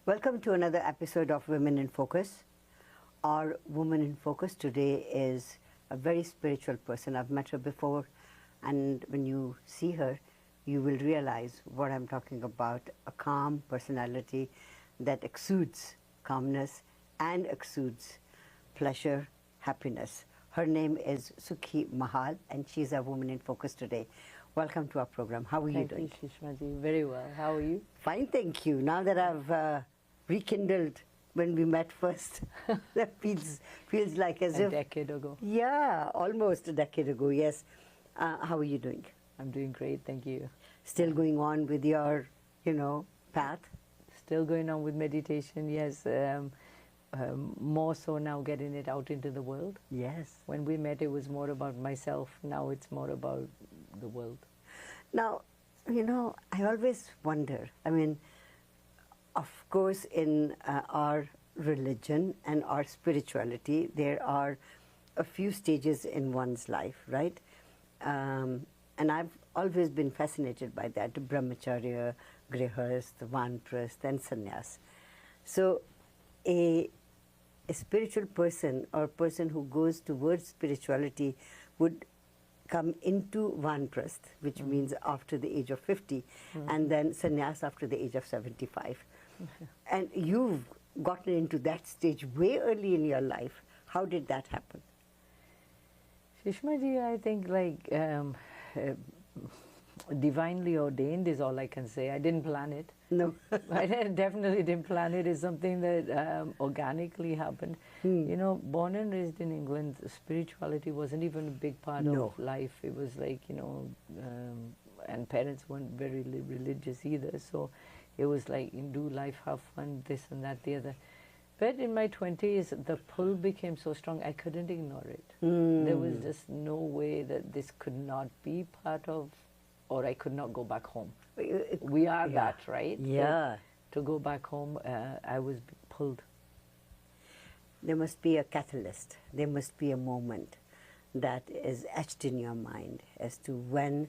Welcome to another episode of Women in Focus. Our woman in focus today is a very spiritual person. I've met her before, and when you see her, you will realize what I'm talking about. A calm personality that exudes calmness and exudes pleasure, happiness. Her name is Sukhy Mahal, and she's our woman in focus today. Welcome to our program. How are you doing? Thank you, Shushma. Very well. How are you? Fine, thank you. Now that I've rekindled when we met first, that feels like as if a decade ago. Yeah, almost a decade ago. Yes. How are you doing? I'm doing great. Thank you. Still going on with your, path? Still going on with meditation. Yes. More so now, getting it out into the world. Yes. When we met, it was more about myself. Now it's more about the world. Now, I always wonder. I mean, of course, in our religion and our spirituality, there are a few stages in one's life, right? And I've always been fascinated by that: brahmacharya, grihast, vanprasth, and sannyas. So, a spiritual person or a person who goes towards spirituality would come into vanprasth, which means after the age of 50, and then sannyas after the age of 75. And you've gotten into that stage way early in your life. How did that happen? Shushma ji, I think divinely ordained is all I can say. I didn't plan it. No. I definitely didn't plan it. It's something that organically happened. Born and raised in England, spirituality wasn't even a big part of life. It was like, and parents weren't very religious either. So it was like, do life, have fun, this and that, the other. But in my 20s, the pull became so strong, I couldn't ignore it. There was just no way that this could not be part of, or I could not go back home. We are that, right? Yeah. To go back home, I was pulled. There must be a catalyst. There must be a moment that is etched in your mind as to when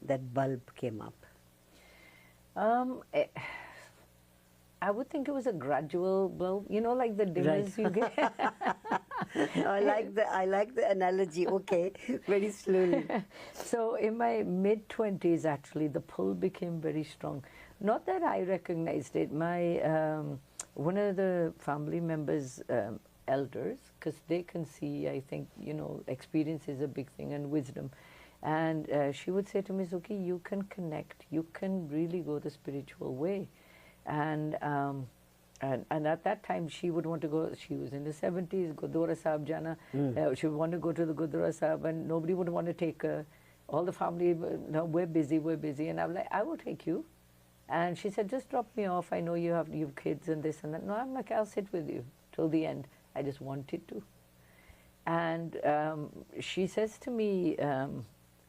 that bulb came up. I would think it was a gradual bulb, like the dimmers you get. I like the analogy. Okay, very slowly. So in my mid-20s, actually, the pull became very strong. Not that I recognized it. My one of the family members, elders, because they can see, I think, experience is a big thing, and wisdom. And she would say to me, Sukhi, you can connect. You can really go the spiritual way. And at that time, she would want to go. She was in the 70s. Gurdwara Sahib jana. She would want to go to the Gurdwara Sahib, and nobody would want to take her. All the family, no, we're busy. And I'm like, I will take you. And she said, just drop me off. I know you have kids and this and that. No, I'm like, I'll sit with you till the end. I just wanted to. And she says to me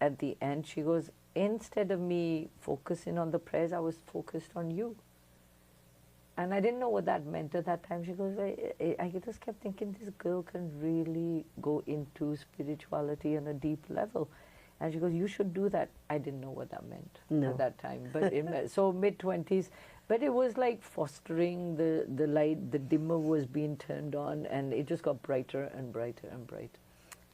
at the end, she goes, instead of me focusing on the prayers, I was focused on you. And I didn't know what that meant at that time. She goes, I just kept thinking, this girl can really go into spirituality on a deep level. And she goes, you should do that. I didn't know what that meant at that time. But so mid-20s. But it was like fostering the light, the dimmer was being turned on, and it just got brighter and brighter and brighter.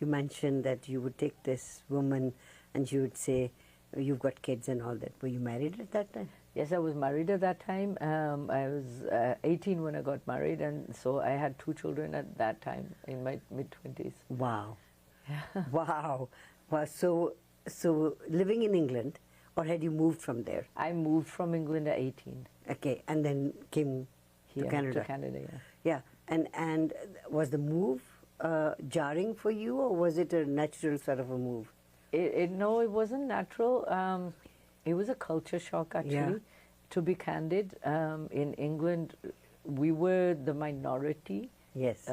You mentioned that you would take this woman and she would say, you've got kids and all that. Were you married at that time? Yes, I was married at that time. I was 18 when I got married, and so I had 2 children at that time in my mid-20s. Wow. Wow. So living in England, or had you moved from there? I moved from England at 18. Okay, and then came here to Canada. To Canada, yeah. Yeah, and was the move jarring for you, or was it a natural sort of a move? No, it wasn't natural. It was a culture shock, actually. Yeah. To be candid, in England, we were the minority. Yes.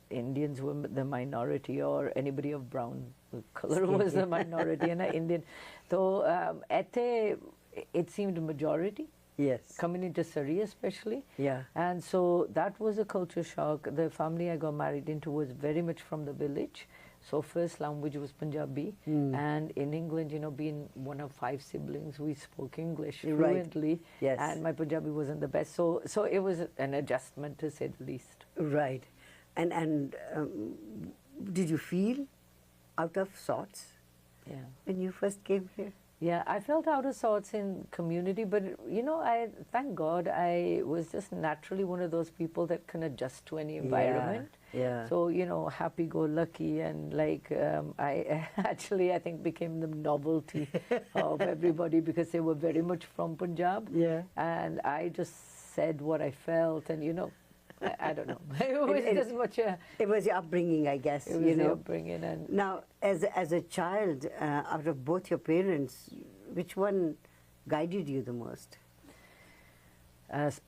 Indians were the minority, or anybody of brown color was the minority, and Indian. So, it seemed majority. Yes. Coming into Surrey especially. Yeah. And so that was a culture shock. The family I got married into was very much from the village. So first language was Punjabi, and in England, you know, being one of 5 siblings, we spoke English fluently, Yes. and my Punjabi wasn't the best. So it was an adjustment, to say the least. Right. And did you feel out of sorts when you first came here? Yeah, I felt out of sorts in community, but you know, I thank God I was just naturally one of those people that can adjust to any environment. Yeah. So you know, happy-go-lucky, and like I actually I think became the novelty of everybody because they were very much from Punjab. Yeah. And I just said what I felt, and you know, I don't know. It was just much a. It was your upbringing, I guess. It was the upbringing, and now, as a child, out of both your parents, which one guided you the most?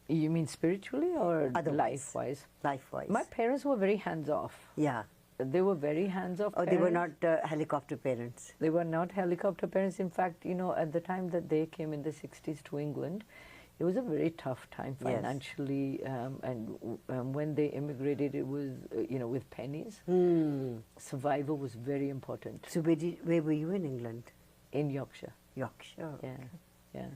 You mean spiritually or Otherwise. life-wise? Life-wise. My parents were very hands-off. Yeah. They were very hands-off. Oh, parents. they were not helicopter parents. They were not helicopter parents. In fact, you know, at the time that they came in the 60s to England, it was a very tough time financially, and when they immigrated, it was, you know, with pennies. Survival was very important. So where were you in England? In Yorkshire. Yorkshire. Yeah.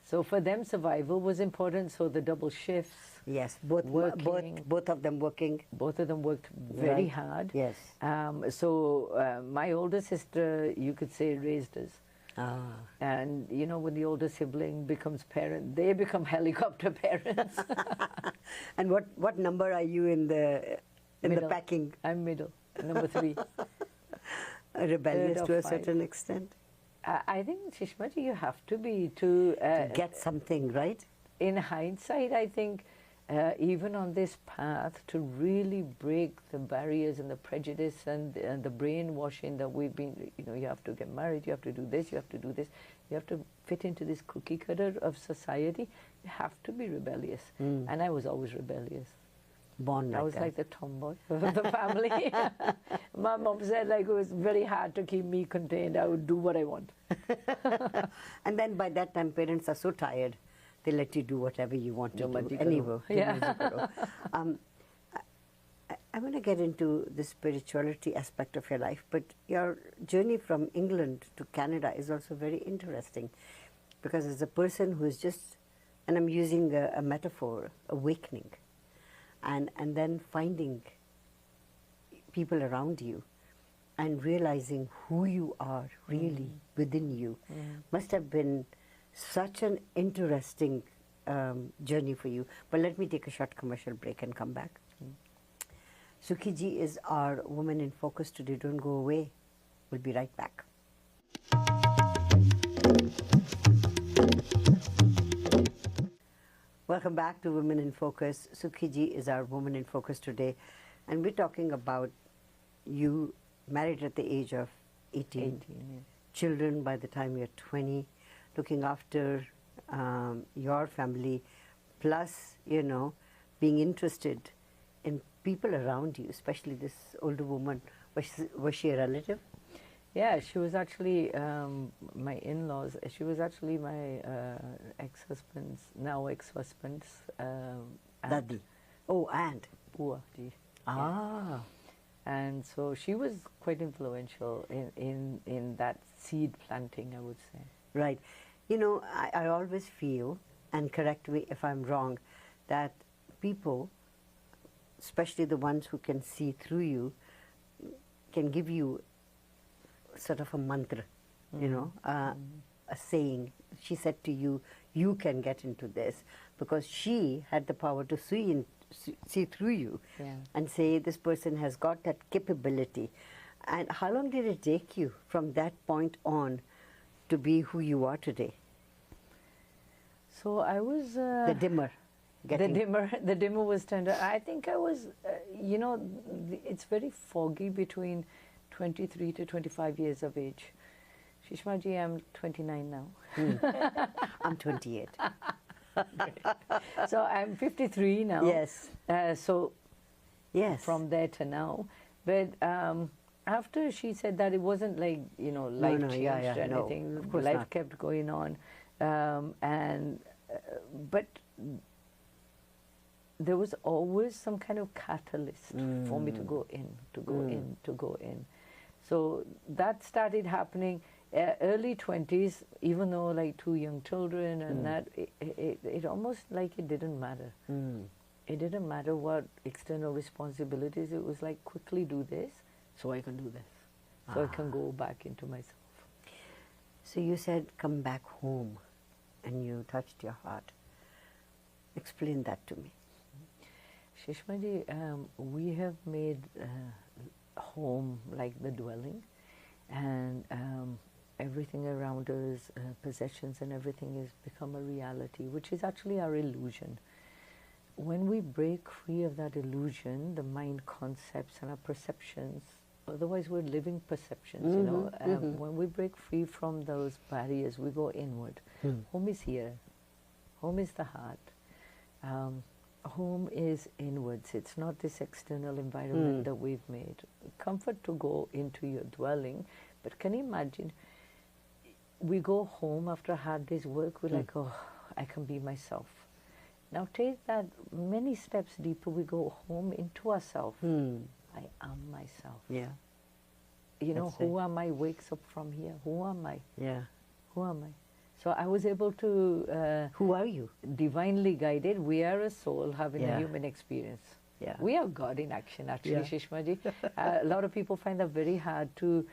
So for them, survival was important. So the double shifts. Yes, both of them working. Both of them worked very hard. Yes. So my older sister, you could say, raised us. Ah. And you know, when the older sibling becomes parent, they become helicopter parents. And what number are you in the packing? I'm middle, number 3. Rebellious to a certain extent. I think, Shushma, you have to be to get something right. In hindsight, I think even on this path, to really break the barriers and the prejudice and the brainwashing that we've been, you know, you have to get married, you have to do this, you have to do this, you have to fit into this cookie cutter of society, you have to be rebellious. And I was always rebellious. Born like I was that. like the tomboy of the family. My mom said like it was very hard to keep me contained. I would do what I want. And then by that time, parents are so tired, they let you do whatever you want to do. Anyway, I want to get into the spirituality aspect of your life, but your journey from England to Canada is also very interesting, because as a person who is just, and I'm using a metaphor, awakening, and then finding people around you and realizing who you are really within you must have been such an interesting journey for you. But let me take a short commercial break and come back. Sukhi ji is our Woman in Focus today. Don't go away. We'll be right back. Welcome back to Women in Focus. Sukhi ji is our Woman in Focus today, and we're talking about you married at the age of 18 children by the time you're 20, looking after your family, plus, you know, being interested in people around you, especially this older woman. Was she a relative? Yeah, she was actually my in-laws. She was actually my ex-husband's, now ex-husband's aunt. Dadi. Oh, aunt. Bua ji. Ah. And so she was quite influential in that seed planting, I would say. Right. You know, I always feel, and correct me if I'm wrong, that people, especially the ones who can see through you, can give you sort of a mantra, you know, a saying. She said to you, you can get into this, because she had the power to see through you and say, this person has got that capability. And how long did it take you from that point on to be who you are today? So I was... the dimmer. The dimmer was tender. I think I was, you know, it's very foggy between 23 to 25 years of age. Shushma ji, I'm 29 now. I'm 28. So I'm 53 now. Yes. So yes, from there to now. But after she said that, it wasn't like, you know, life changed or anything. No, of course life not. kept going on. But there was always some kind of catalyst for me to go in, to go in. So that started happening early 20s, even though like 2 young children and that, it almost like it didn't matter. It didn't matter what external responsibilities, it was like quickly do this so I can do this. So I can go back into myself. So you said come back home and you touched your heart. Explain that to me. Shushma ji, we have made home like the dwelling, and everything around us, possessions and everything has become a reality, which is actually our illusion. When we break free of that illusion, the mind concepts and our perceptions, otherwise we're living perceptions, you know. When we break free from those barriers, we go inward. Home is here. Home is the heart. Home is inwards. It's not this external environment that we've made. Comfort to go into your dwelling, but can you imagine, we go home after a hard day's work, we're like, oh, I can be myself. Now take that many steps deeper, we go home into ourselves. I am myself. Yeah. You know, who am I wakes up from here. Who am I? Yeah. Who am I? So I was able to... who are you? Divinely guided. We are a soul having a human experience. Yeah. We are God in action, actually, Shushma ji. A lot of people find that very hard to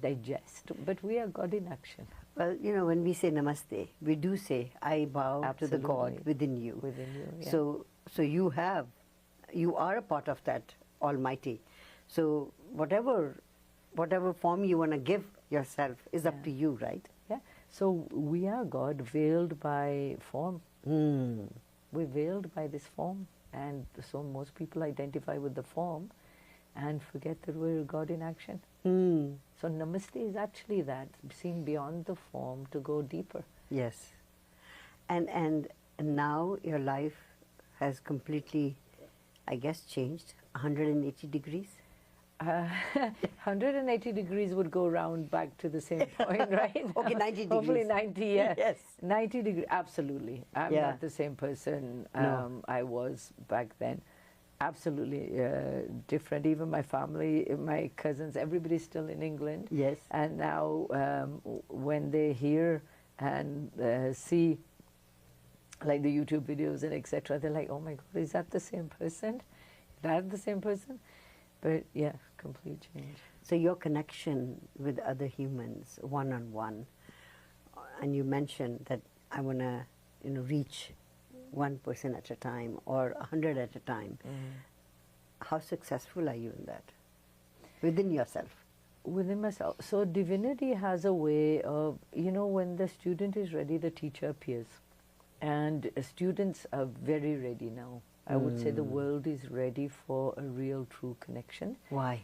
digest, but we are God in action. Well, you know, when we say namaste, we do say, I bow to the God within you. Within you, yeah. So you are a part of that Almighty. So whatever form you want to give yourself is up to you, right? Yeah. So we are God veiled by form. We're veiled by this form. And so most people identify with the form and forget that we're God in action. So namaste is actually that, seeing beyond the form to go deeper. Yes. And now your life has completely, I guess, changed 180 degrees? 180 degrees would go round back to the same point, right? Okay, 90 degrees. Hopefully 90, yeah. Yes. 90 degrees, absolutely. I'm not the same person I was back then. Absolutely different. Even my family, my cousins, everybody's still in England. Yes. And now when they hear and see like the YouTube videos and etc., they're like, oh my God, is that the same person? Is that the same person? But yeah, complete change. So your connection with other humans, one-on-one, and you mentioned that I want to, reach one person at a time or 100 at a time. How successful are you in that? Within yourself? Within myself. So divinity has a way of, when the student is ready, the teacher appears. And students are very ready now. I would say the world is ready for a real, true connection. Why?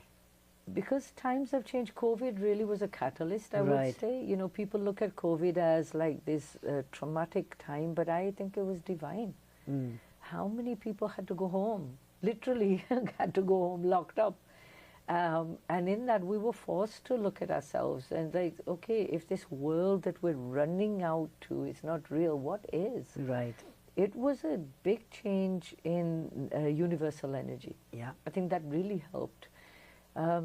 Because times have changed. COVID really was a catalyst, I would say. People look at COVID as like this traumatic time, but I think it was divine. How many people had to go home? Literally had to go home, locked up. And in that, we were forced to look at ourselves and like, okay, if this world that we're running out to is not real, what is? Right. It was a big change in universal energy. Yeah. I think that really helped.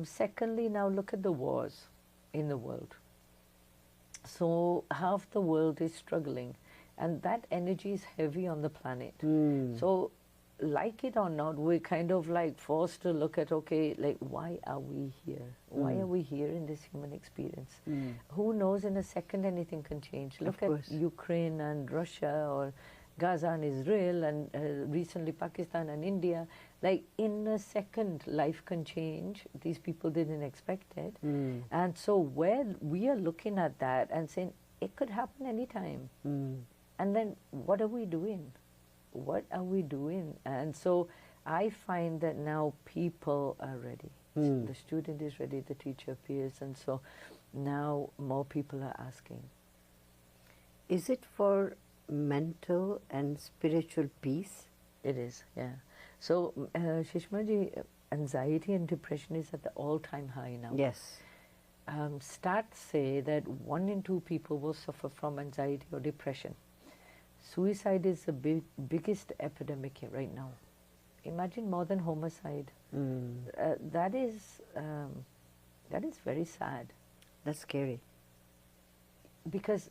Secondly, now look at the wars in the world. So half the world is struggling, and that energy is heavy on the planet. So like it or not, we're kind of like forced to look at, okay, like why are we here? Why are we here in this human experience? Who knows, in a second anything can change. Look at Ukraine and Russia, or Gaza and Israel, and recently Pakistan and India. Like in a second, life can change. These people didn't expect it. And so where we are looking at that and saying, it could happen anytime. And then what are we doing? What are we doing? And so I find that now people are ready. The student is ready, the teacher appears, and so now more people are asking. Is it for mental and spiritual peace? It is, yeah. So, Shushma ji, anxiety and depression is at the all-time high now. Yes. Stats say that 1 in 2 people will suffer from anxiety or depression. Suicide is the biggest epidemic here right now. Imagine more than homicide. That is That is very sad. That's scary. Because,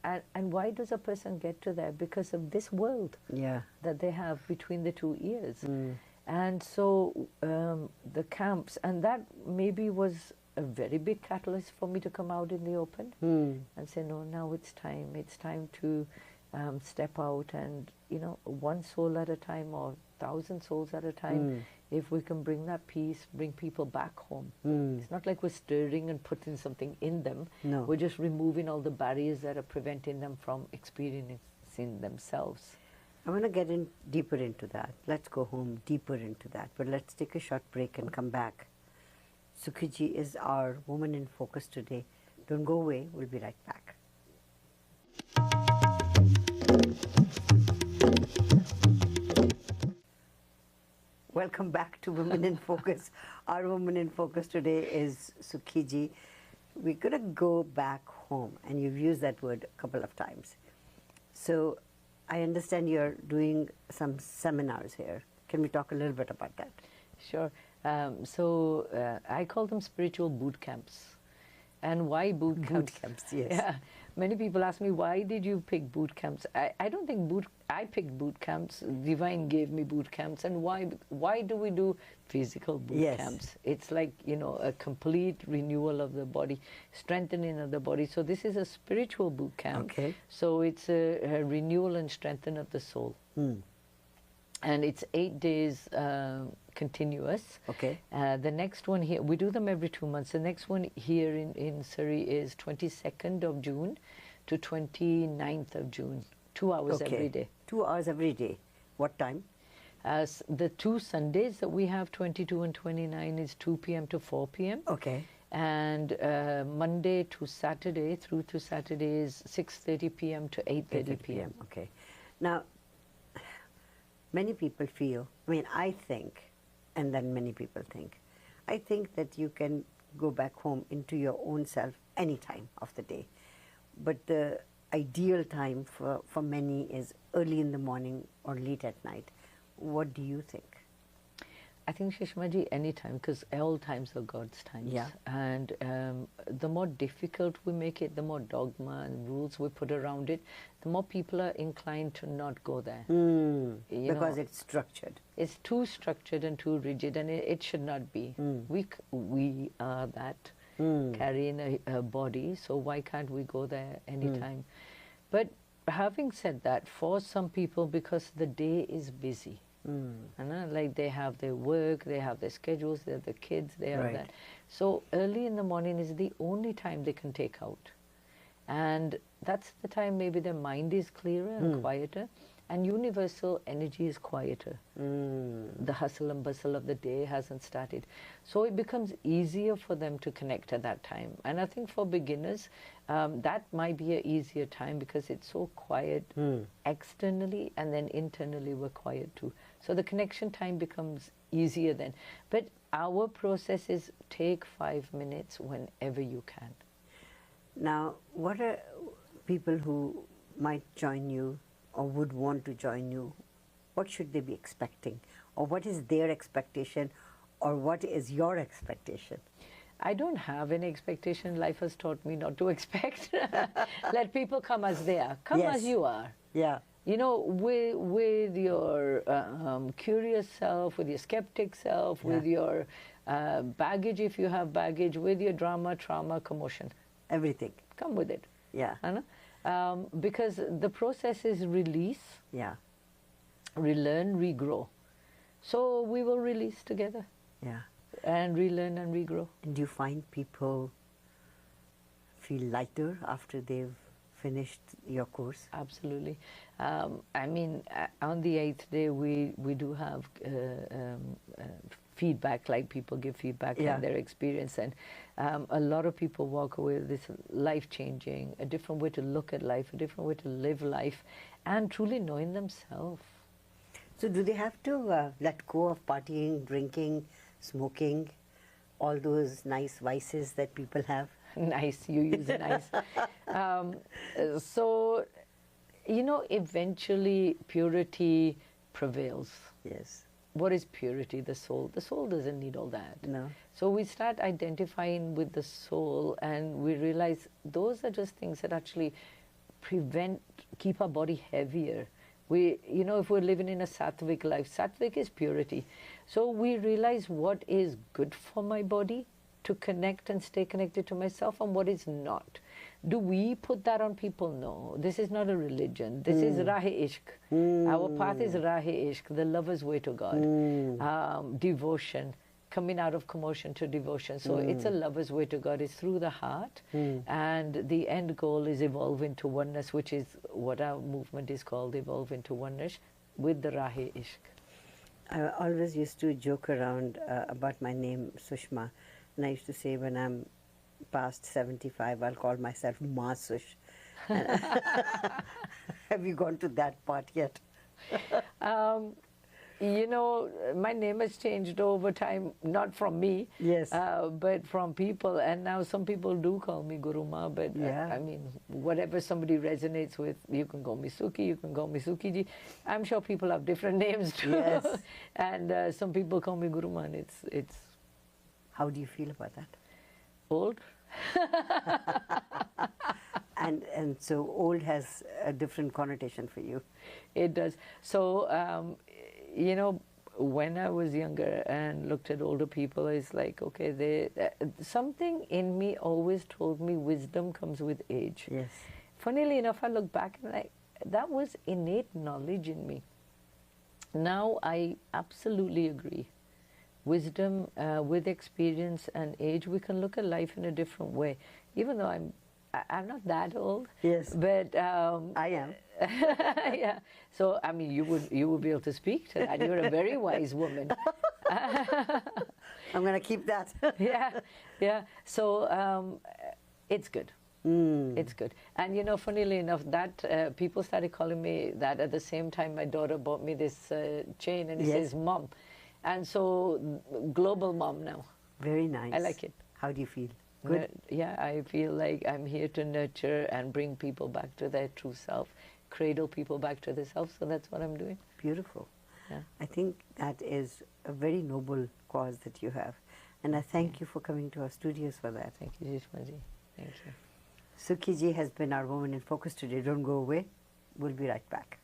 and why does a person get to there? Because of this world Yeah. that they have between the two ears. Mm. And so the camps, and that maybe was a very big catalyst for me to come out in the open and say, no, now it's time to step out, and one soul at a time or 1,000 souls at a time, if we can bring that peace, bring people back home. It's not like we're stirring and putting something in them. No. We're just removing all the barriers that are preventing them from experiencing themselves. I want to get in deeper into that. Let's go home deeper into that. But let's take a short break and come back. Sukhy ji is our woman in focus today. Don't go away. We'll be right back. Welcome back to Women in Focus. Our woman in focus today is Sukhy ji. We're going to go back home, and you've used that word a couple of times. So I understand you're doing some seminars here. Can we talk a little bit about that? Sure. I call them spiritual boot camps. And why boot camps? Boot camps, yes. Yeah. Many people ask me, why did you pick boot camps? I don't think I picked boot camps. Divine gave me boot camps. And why do we do physical boot camps? It's like, a complete renewal of the body, strengthening of the body. So this is a spiritual boot camp. Okay. So it's a renewal and strengthening of the soul. And it's 8 days continuous. Okay. The next one here, we do them every 2 months. The next one here in Surrey is 22nd of June to 29th of June. 2 hours every day. 2 hours every day. What time? The 2 Sundays that we have, 22 and 29, is 2 p.m. to 4 p.m. Okay. And Monday to Saturday, through to Saturday, is 6:30 p.m. to 8:30 p.m. Okay. Now, many people feel, I think, and then many people think, I think that you can go back home into your own self any time of the day. But the ideal time for many is early in the morning or late at night. What do you think? I think, Shushma ji, any time, because all times are God's times. Yeah. And the more difficult we make it, the more dogma and rules we put around it, the more people are inclined to not go there. Because it's structured. It's too structured and too rigid, and it should not be. We are that, carrying a body, so why can't we go there anytime? But having said that, for some people, because the day is busy, like they have their work, they have their schedules, they have the kids, they have that. So early in the morning is the only time they can take out. And that's the time maybe their mind is clearer and quieter, and universal energy is quieter. The hustle and bustle of the day hasn't started. So it becomes easier for them to connect at that time. And I think for beginners, that might be an easier time because it's so quiet externally, and then internally we're quiet too. So the connection time becomes easier then. But our process is take 5 minutes whenever you can. Now, what are people who might join you or would want to join you, what should they be expecting? Or what is their expectation? Or what is your expectation? I don't have any expectation. Life has taught me not to expect. Let people come as they are. Come as you are. Yeah. With your curious self, with your skeptic self, with your baggage, if you have baggage, with your drama, trauma, commotion. Everything. Come with it. Yeah. Because the process is release, relearn, regrow. So we will release together. Yeah. And relearn and regrow. And do you find people feel lighter after they've finished your course? Absolutely. On the 8th day, we do have feedback, like people give feedback on their experience, and a lot of people walk away with this life-changing, a different way to look at life, a different way to live life, and truly knowing themselves. So do they have to let go of partying, drinking, smoking, all those nice vices that people have? Nice, you use nice. Eventually purity prevails. Yes. what is purity, the soul? The soul doesn't need all that. No. So we start identifying with the soul, and we realize those are just things that actually keep our body heavier. If we're living in a sattvic life, sattvic is purity. So we realize what is good for my body to connect and stay connected to myself, and what is not. Do we put that on people? No. This is not a religion. This is Rahe-Ishq. Our path is Rahe-Ishq, the lover's way to God. Devotion, coming out of commotion to devotion. So it's a lover's way to God. It's through the heart. And the end goal is evolve into oneness, which is what our movement is called, evolve into oneness with the Rahe-Ishq. I always used to joke around about my name, Sushma. And I used to say when I'm past 75, I'll call myself Ma Sush. Have you gone to that part yet? My name has changed over time, not from me, yes, but from people. And now some people do call me Guru Ma, but yeah. I mean, whatever somebody resonates with, you can call me Sukhi, you can call me Sukhi ji. I'm sure people have different names too. Yes. And some people call me Guru Ma, and it's... How do you feel about that? Old. And so old has a different connotation for you. It does. So, when I was younger and looked at older people, it's like, okay, something in me always told me wisdom comes with age. Yes. Funnily enough, I look back and that was innate knowledge in me. Now I absolutely agree. Wisdom, with experience and age, we can look at life in a different way. Even though I'm not that old. Yes. But I am. yeah. So I mean, you would be able to speak to that. You're a very wise woman. I'm going to keep that. yeah. So it's good. It's good. And funnily enough, that people started calling me that at the same time. My daughter bought me this chain, and it says "Mom." And so, global mom now. Very nice. I like it. How do you feel? Good? Yeah, I feel like I'm here to nurture and bring people back to their true self, cradle people back to their self, so that's what I'm doing. Beautiful. Yeah. I think that is a very noble cause that you have. And I thank you for coming to our studios for that. Thank you, Shushma ji. Thank you. Sukhi ji has been our Woman in Focus today. Don't go away. We'll be right back.